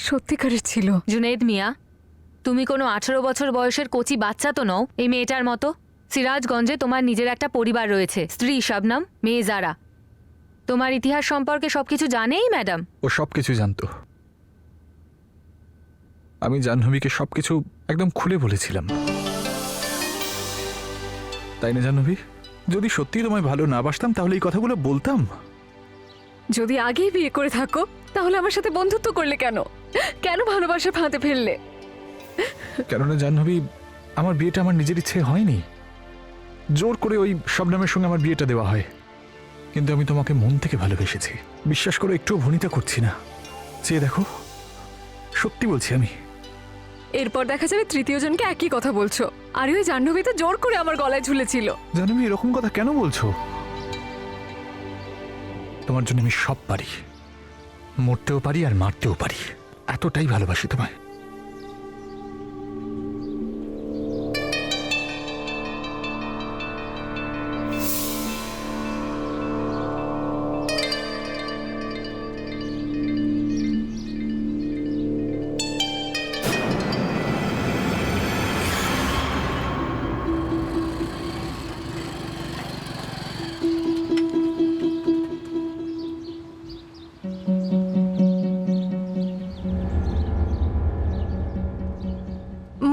সত্যিকারের ছিল। জুনেদ মিয়া, তুমি কোনো 18 বছর বয়সের কচি বাচ্চা তো নও এই মেয়েটার মতো। সিরাজগঞ্জে তোমার নিজের একটা পরিবার রয়েছে, স্ত্রী শবনম, মেয়ে জারা। তোমার ইতিহাস সম্পর্কে সবকিছু জানেই ম্যাডাম। ও সবকিছু জানতো। আমি জাহ্নবীকে সবকিছু একদম খুলে বলেছিলাম, তাই না জাহ্নবী? যদি সত্যি তোমায় ভালো না বাসতাম তাহলে এই কথাগুলো বলতাম। যদি আগেই বিয়ে করে থাকো তাহলে আমার সাথে বন্ধুত্ব করলে কেন? কেন ভালোবাসা ফাঁদে ফেললে? কেননা জাহ্নবী, আমার বিয়েটা আমার নিজের ইচ্ছে হয়নি। জোর করে ওই শবনমের সঙ্গে আমার বিয়েটা দেওয়া হয়। কিন্তু আমি তোমাকে মন থেকে ভালোবেসেছি। বিশ্বাস করো, একটুও ভনিতা করছি না। চেয়ে দেখো, সত্যি বলছি আমি। এরপর দেখা যাবে তৃতীয় জনকে একই কথা বলছো। আর ওই জাহ্নবী তো জোর করে আমার গলায় ঝুলেছিল। জাহ্নবী, এরকম কথা কেন বলছো? তোমার জন্য আমি সব পারি, মরতেও পারি আর মারতেও পারি। এতটাই ভালোবাসি তোমায়।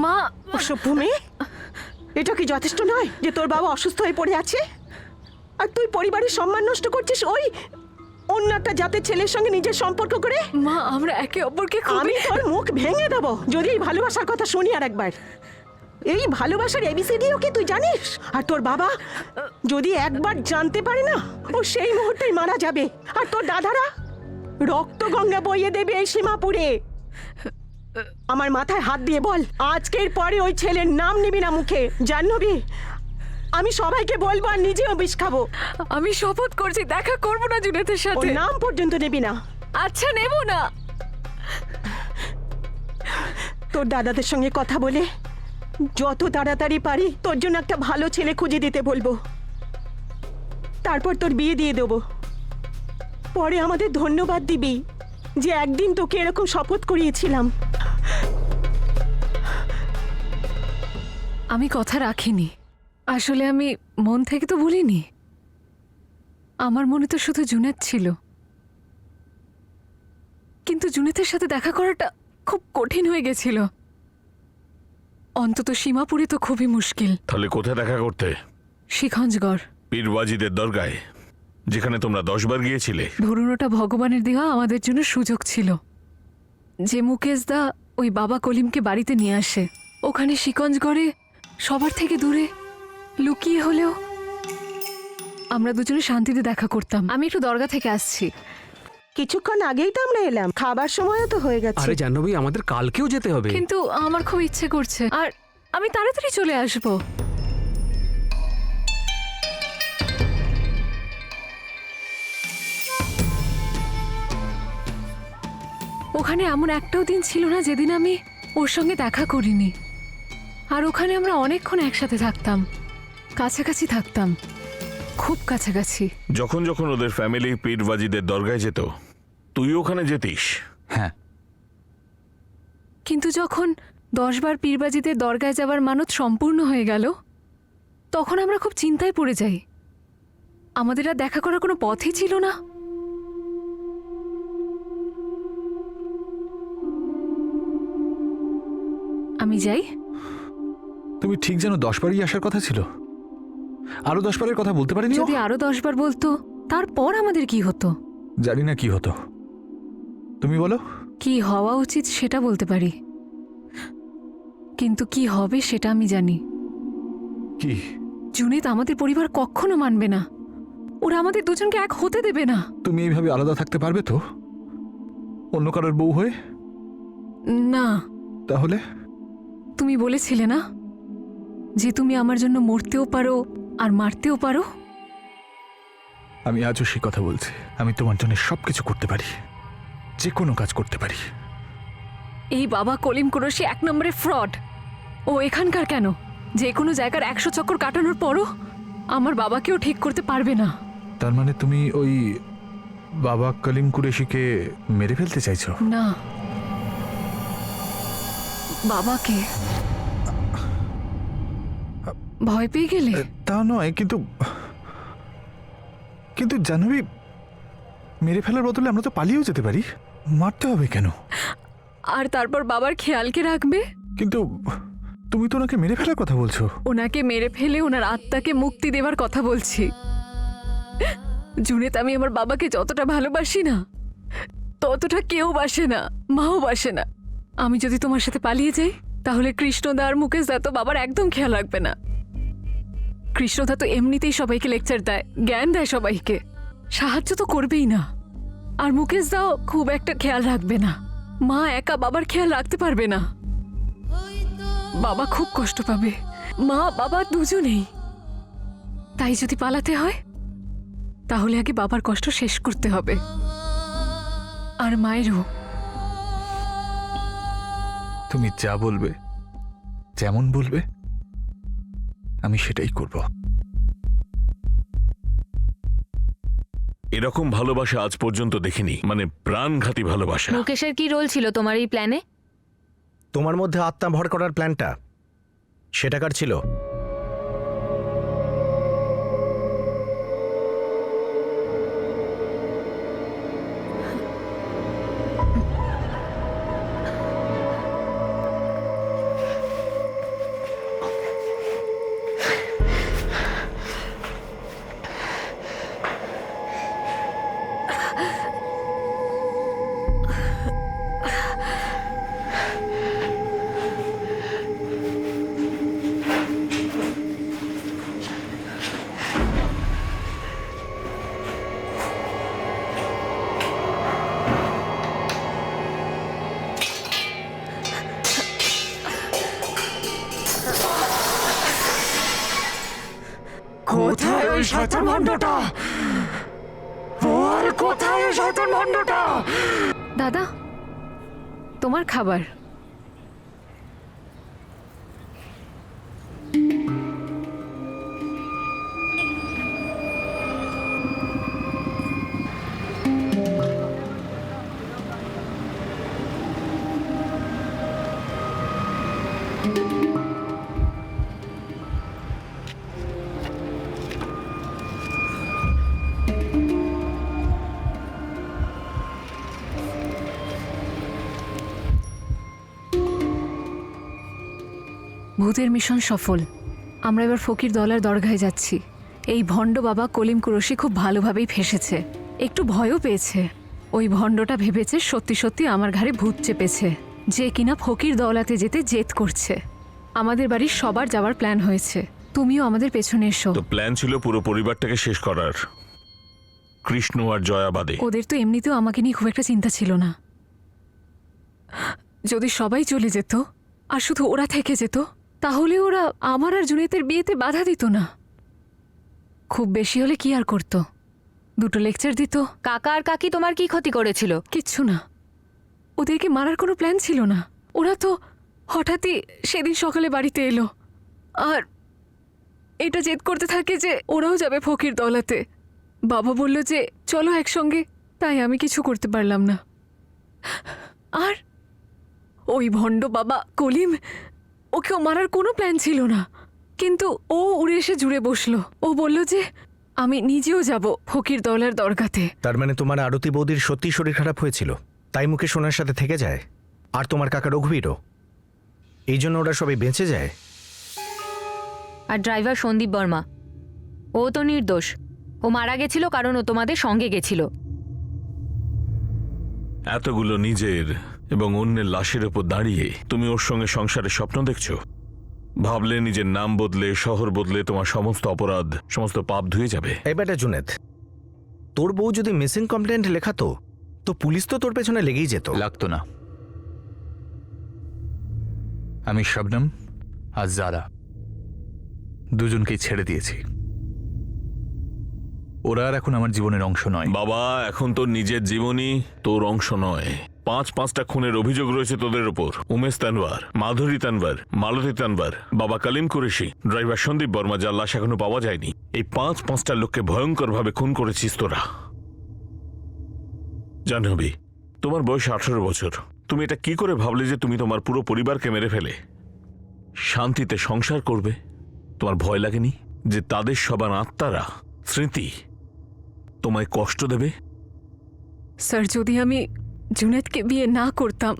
মা, অসভ্যমে, এটা কি যথেষ্ট নয় যে তোর বাবা অসুস্থ হয়ে পড়ে আছে আর তুই পরিবারের সম্মান নষ্ট করছিস ওই অন্য একটা জাতের ছেলের সঙ্গে নিজের সম্পর্ক করে? মা, আমরা একে অপরকে আমি তোর মুখ ভেঙে দেবো যদি এই ভালোবাসার কথা শুনি আর একবার। এই ভালোবাসার এবিসিডিও কি তুই জানিস? আর তোর বাবা যদি একবার জানতে পারে না, ও সেই মুহূর্তেই মারা যাবে। আর তোর দাদারা রক্ত গঙ্গা বইয়ে দেবে এই সীমাপুরে। আমার মাথায় হাত দিয়ে বল, আজকের পরে ওই ছেলের নাম নিবি না মুখে। জাহ্নবী, আমি সবাইকে বলবো আর নিজেও বিষ খাবো। আমি শপথ করছি দেখা করব না জুনেতের ওর সাথে। নাম পর্যন্ত নেবি না। আচ্ছা, নেব না। তোর দাদাদের সঙ্গে কথা বলে যত তাড়াতাড়ি পারি তোর জন্য একটা ভালো ছেলে খুঁজে দিতে বলবো। তারপর তোর বিয়ে দিয়ে দেবো। পরে আমাদের ধন্যবাদ দিবি যে একদিন তোকে এরকম শপথ করিয়েছিলাম। আমি কথা রাখিনি। আসলে আমি মন থেকে তো বলিনি। আমার মনে তো শুধু জুনেদ ছিল। কিন্তু জুনেদের সাথে দেখা করাটা খুব কঠিন হয়ে গেছিল। অন্তত সীমাপুরে তো খুবই মুশকিল। তাহলে কোথায় দেখা করতে? শিখঞ্জগড়। পীরবাজিদের দরগায়, যেখানে তোমরা 10 বার গিয়েছিলে। ধরুন ওটা ভগবানের দেওয়া আমাদের জন্য সুযোগ ছিল, যে মুকেশ দা ওই বাবা কলিমকে বাড়িতে নিয়ে আসে। ওখানে শিকঞ্জগড়ে সবার থেকে দূরে লুকিয়ে হলেও আমরা দুজনে শান্তিতে দেখা করতাম। আমি একটু দরগা থেকে আসছি। কিছুক্ষণ আগেই তো আমরা এলাম, খাবার সময়ও তো হয়ে গেছে। আরে জাহ্নবী, আমাদের কালকেও যেতে হবে। কিন্তু আমার খুব ইচ্ছে করছে, আর আমি তাড়াতাড়ি চলে আসবো। ওখানে এমন একটাও দিন ছিল না যেদিন আমি ওর সঙ্গে দেখা করিনি। আর ওখানে আমরা অনেকক্ষণ একসাথে থাকতাম, কাছাকাছি থাকতাম, খুব কাছাকাছি। যখন যখন ওদের ফ্যামিলি পীরবাজিদের দরগায় যেত, তুই ওখানে যেতিস? হ্যাঁ। কিন্তু যখন 10 বার পীরবাজিদের দরগায় যাবার মানত সম্পূর্ণ হয়ে গেল, তখন আমরা খুব চিন্তায় পড়ে যাই। আমাদের আর দেখা করার কোনো পথই ছিল না। আমি যাই। তুমি ঠিক যেন 10 বারই আসার কথা ছিল, আরো 10 বারের কথা বলতে পারিনি? যদি আরো 10 বার বলতো, তারপর আমাদের কি হতো? জানি না কি হতো, তুমি বলো। কি হওয়া উচিত সেটা বলতে পারি, কিন্তু কি হবে সেটা আমি জানি। কি? জুনিত আমাদের পরিবার কখনো মানবে না। ওরা আমাদের দুজনকে এক হতে দেবে না। তুমি এইভাবে আলাদা থাকতে পারবে তো, অন্য কারোর বউ হয়ে? না। তাহলে? তুমি বলেছিলে না যে তুমি আমার জন্য মরতেও পারো আর মারতেও পারো। আমি আজও সেই কথা বলছি, আমি তোমার জন্য সবকিছু করতে পারি, যে কোনো কাজ করতে পারি। এই বাবা কলিম কুরশি 1 নম্বরে ফ্রড। ও এখানকার কেন, যে কোনো জায়গার 100 চক্কর কাটানোর পরও আমার বাবাকেও ঠিক করতে পারবে না। তার মানে তুমি ওই বাবা কলিম কুরেশিকে মেরে ফেলতে চাইছো? না, বাবাকে। ভয় পেয়ে গেলে? তা নয়, কিন্তু কিন্তু জাহ্নবী, মেরে ফেলার বদলে আমরা তো পালিয়েও যেতে পারি, মারতে হবে কেন? আর তারপর বাবার খেয়ালকে রাখবে। কিন্তু তুমি তো ওনাকে মেরে ফেলার কথা বলছো। ওনাকে মেরে ফেলে ওনার আত্মাকে মুক্তি দেওয়ার কথা বলছি। জুনেত, আমি আমার বাবাকে যতটা ভালোবাসি না, ততটা কেউ বাসে না, মাও বাসে না। আমি যদি তোমার সাথে পালিয়ে যাই, তাহলে কৃষ্ণদা আর মুকেশদা তো বাবার একদম খেয়াল রাখবে না। কৃষ্ণদা তো এমনিতেই সবাইকে লেকচার দেয়, জ্ঞান দেয় সবাইকে, সাহায্য তো করবেই না। আর মুকেশদাও খুব একটা খেয়াল রাখবে না। মা একা বাবার খেয়াল রাখতে পারবে না। বাবা খুব কষ্ট পাবে, মা বাবা দুজনেই। তাই যদি পালাতে হয়, তাহলে আগে বাবার কষ্ট শেষ করতে হবে, আর মায়েরও। তুমি যা বলবে, যেমন বলবে, আমি সেটাই করব। এরকম ভালোবাসা আজ পর্যন্ত দেখিনি, মানে প্রাণঘাতী ভালোবাসা। মুকেশের কি রোল ছিল তোমার এই প্ল্যানে? তোমার মধ্যে আত্মা ভর করার প্ল্যানটা সেটা কার ছিল? কোথায় ওই শয়তান ভণ্ডটা? বল, কোথায় ওই শয়তান ভণ্ডটা? দাদা, তোমার খাবার। ভূতের মিশন সফল। আমরা এবার ফকির দলার দরগায় যাচ্ছি। এই ভণ্ড বাবা কলিম কুরশি খুব ভালোভাবেই ফেসেছে, একটু ভয়ও পেয়েছে। ওই ভণ্ডটা ভেবেছে সত্যি সত্যি আমার ঘাড়ে ভূত চেপেছে, যে কিনা ফকির দলাতে যেতে জেদ করছে। আমাদের বাড়ির সবার যাওয়ার প্ল্যান হয়েছে, তুমিও আমাদের পেছনে এসো। তো প্ল্যান ছিল পুরো পরিবারটাকে শেষ করার, কৃষ্ণ আর জয়াবাদে। ওদের তো এমনিতেও আমাকে নিয়ে খুব একটা চিন্তা ছিল না। যদি সবাই চলে যেত আর শুধু ওরা থেকে যেত, তাহলে ওরা আমার আর জুনেতের বিয়েতে বাধা দিত না। খুব বেশি হলে কি আর করতো, দুটো লেকচার দিত। কাকা আর কাকি তোমার কি ক্ষতি করেছিল? কিচ্ছু না, ওদেরকে মারার কোনো প্ল্যান ছিল না। ওরা তো হঠাৎই সেদিন সকালে বাড়িতে এলো আর এটা জেদ করতে থাকে যে ওরাও যাবে ফকির দলাতে। বাবা বলল যে চলো একসঙ্গে, তাই আমি কিছু করতে পারলাম না। আর ওই ভণ্ড বাবা কলিম, ওকেও মারার কোনো প্ল্যান ছিল না, কিন্তু ও উড়ে এসে জুড়ে বসলো। ও বলল যে আমি নিজেও যাব ফকির দলার দরগাতে। তার মানে তোমার আরতি বৌদির সত্যি শরীর খারাপ হয়েছিল, তাই মুখে সোনার সাথে থেকে যায়। আর তোমার কাকা রঘুবীরও, এই জন্য ওরা সবাই বেঁচে যায়। আর ড্রাইভার সন্দীপ বর্মা, ও তো নির্দোষ। ও মারা গেছিল কারণ ও তোমাদের সঙ্গে গেছিল। এতগুলো নিজের এবং অন্যের লাশের উপর দাঁড়িয়ে তুমি ওর সঙ্গে সংসারের স্বপ্ন দেখছো? ভাবলে নিজের নাম বদলে, শহর বদলে তোমার সমস্ত অপরাধ, সমস্ত পাপ ধুয়ে যাবে। এই বেটা জুনেদ, তোর বউ যদি মিসিং কমপ্লেন্ট লেখাতো তো পুলিশ তো তোর পেছনে লেগেই যেত। লাগতো না। আমি শবনম আর জারা দুজনকেই ছেড়ে দিয়েছি। ওরা আর এখন আমার জীবনের অংশ নয়। বাবা, এখন তোর নিজের জীবনই তোর অংশ নয়। 5-5টা খুনের অভিযোগ রয়েছে তোদের উপর। উমেশ তানওয়ার, মাধুরী তানওয়ার, মালতী তানওয়ার, বাবা কালিম কুরেশি, ড্রাইভার সন্দীপ বর্মা, যার লাশ এখনো পাওয়া যায়নি। এই 5-5টা লোককে ভয়ঙ্কর ভাবে খুন করেছিস তোরা। জাহ্নবী, তোমার বয়স 18 বছর। তুমি এটা কি করে ভাবলে যে তুমি তোমার পুরো পরিবারকে মেরে ফেলে শান্তিতে সংসার করবে? তোমার ভয় লাগেনি যে তাদের সবার আত্মারা, স্মৃতি তোমায় কষ্ট দেবে? স্যার, যদি আমি জুনেদকে বিয়ে না করতাম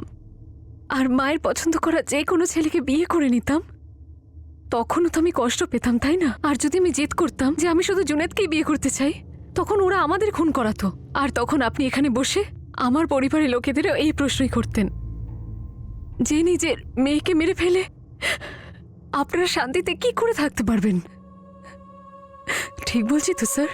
আর মায়ের পছন্দ করা যে কোনো ছেলেকে বিয়ে করে নিতাম, তখনও তো আমি কষ্ট পেতাম, তাই না? আর যদি আমি জেদ করতাম যে আমি শুধু জুনেদকেই বিয়ে করতে চাই, তখন ওরা আমাদের খুন করাতো। আর তখন আপনি এখানে বসে আমার পরিবারের লোকেদেরও এই প্রশ্নই করতেন যে নিজের মেয়েকে মেরে ফেলে আপনারা শান্তিতে কি করে থাকতে পারবেন? ঠিক বলছি তো স্যার?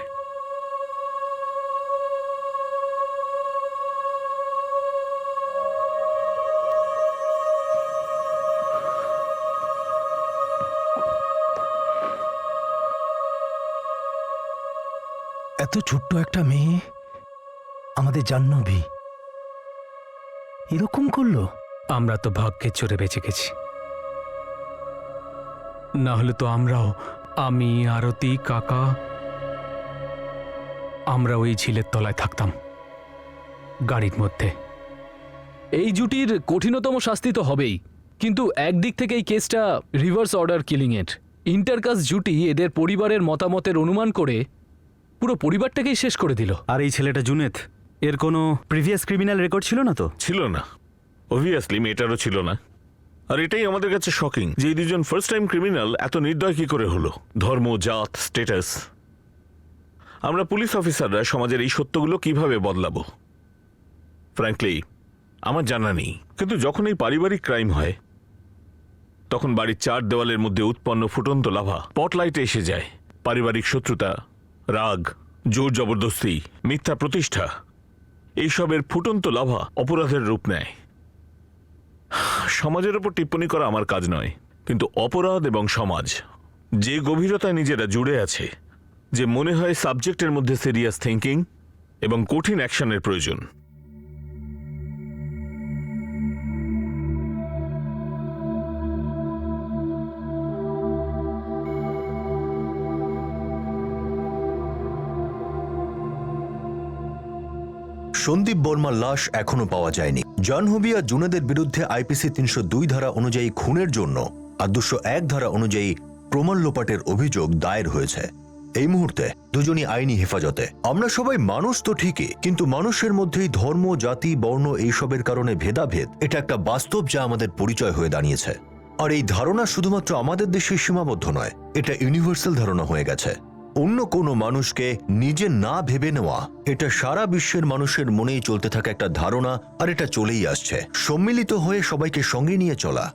এত ছোট্ট একটা মেয়ে, আমাদের জাহ্নবী, এরকম করলো। আমরা তো ভাগ্যের চড়ে বেঁচে গেছি, না হলে তো আমরাও, আমি, আরতি, কাকা, আমরা ওই ঝিলের তলায় থাকতাম, গাড়ির মধ্যে। এই জুটির কঠিনতম শাস্তি তো হবেই, কিন্তু একদিক থেকে এই কেসটা রিভার্স অর্ডার কিলিং এর। ইন্টারকাস্ট জুটি এদের পরিবারের মতামতের অনুমান করে পুরো পরিবারটাকেই শেষ করে দিল। আর এই ছেলেটা জুনেদ, এর কোনো প্রিভিয়াস ক্রিমিনাল রেকর্ড ছিল না তো? ছিল না, অবভিয়াসলি মেয়েটারও ছিল না। আর এটাই আমাদের কাছে শকিং যে এই দুজন ফার্স্ট টাইম ক্রিমিনাল এত নির্দয় কি করে হলো। ধর্ম, জাত, স্ট্যাটাস, আমরা পুলিশ অফিসাররা সমাজের এই সত্যগুলো কিভাবে বদলাবো ফ্র্যাঙ্কলি আমার জানা নেই। কিন্তু যখন এই পারিবারিক ক্রাইম হয়, তখন বাড়ির 4 দেওয়ালের মধ্যে উৎপন্ন ফুটন্ত লাভা স্পটলাইটে এসে যায়। পারিবারিক শত্রুতা, রাগ, জোর জবরদস্তি, মিথ্যা প্রতিষ্ঠা, এইসবের ফুটন্ত লাভা অপরাধের রূপ নেয়। সমাজের ওপর টিপ্পণী করা আমার কাজ নয়, কিন্তু অপরাধ এবং সমাজ যে গভীরতায় নিজেরা জুড়ে আছে, যে মনে হয় সাবজেক্টের মধ্যে সিরিয়াস থিঙ্কিং এবং কঠিন অ্যাকশনের প্রয়োজন। সন্দীপ বর্মার লাশ এখনো পাওয়া যায়নি। জাহ্নবী আর জুনেদের বিরুদ্ধে আইপিসি 302 ধারা অনুযায়ী খুনের জন্য আর 201 ধারা অনুযায়ী প্রমাণ লোপাটের অভিযোগ দায়ের হয়েছে। এই মুহূর্তে দুজনই আইনি হেফাজতে। আমরা সবাই মানুষ তো ঠিকই, কিন্তু মানুষের মধ্যেই ধর্ম, জাতি, বর্ণ এইসবের কারণে ভেদাভেদ, এটা একটা বাস্তব যা আমাদের পরিচয় হয়ে দাঁড়িয়েছে। আর এই ধারণা শুধুমাত্র আমাদের দেশে সীমাবদ্ধ নয়, এটা ইউনিভার্সাল ধারণা হয়ে গেছে। অন্য কোনো মানুষকে নিজে না ভেবে নেওয়া, এটা সারা বিশ্বের মানুষের মনেই চলতে থাকা একটা ধারণা, আর এটা চলেই আসছে। সম্মিলিত হয়ে সবাইকে সঙ্গে নিয়ে চলা,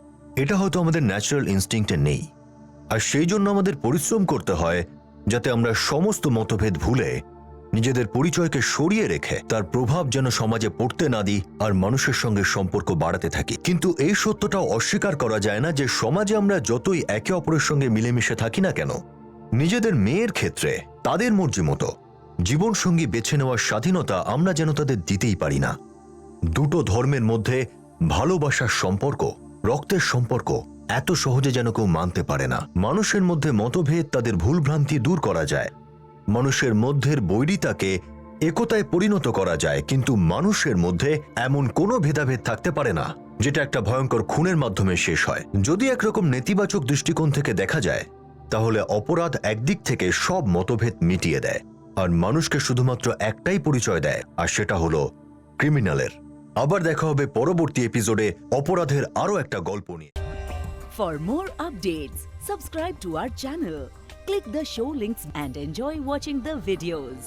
এটা হয়তো আমাদের ন্যাচারাল ইনস্টিংক্টে নেই। আর সেই জন্য আমাদের পরিশ্রম করতে হয় যাতে আমরা সমস্ত মতভেদ ভুলে নিজেদের পরিচয়কে সরিয়ে রেখে তার প্রভাব যেন সমাজে পড়তে না দিই আর মানুষের সঙ্গে সম্পর্ক বাড়াতে থাকি। কিন্তু এই সত্যটাও অস্বীকার করা যায় না যে সমাজে আমরা যতই একে অপরের সঙ্গে মিলেমিশে থাকি না কেন, নিজেদের মেয়ের ক্ষেত্রে তাদের মর্জি মতো জীবনসঙ্গী বেছে নেওয়ার স্বাধীনতা আমরা যেন তাদের দিতেই পারি না। দুটো ধর্মের মধ্যে ভালোবাসার সম্পর্ক, রক্তের সম্পর্ক এত সহজে যেন কেউ মানতে পারে না। মানুষের মধ্যে মতভেদ, তাদের ভুলভ্রান্তি দূর করা যায়, মানুষের মধ্যের বৈরিতাকে একতায় পরিণত করা যায়, কিন্তু মানুষের মধ্যে এমন কোনো ভেদাভেদ থাকতে পারে না যেটা একটা ভয়ঙ্কর খুনের মাধ্যমে শেষ হয়। যদি একরকম নেতিবাচক দৃষ্টিকোণ থেকে দেখা যায়, তাহলে অপরাধ একদিক থেকে সব মতভেদ মিটিয়ে দেয় আর মানুষকে শুধুমাত্র একটাই পরিচয় দেয়, আর সেটা হলো ক্রিমিনালের। আবার দেখা হবে পরবর্তী এপিসোডে অপরাধের আরও একটা গল্প নিয়ে। For more updates, subscribe to our channel, click the show links and enjoy watching the videos.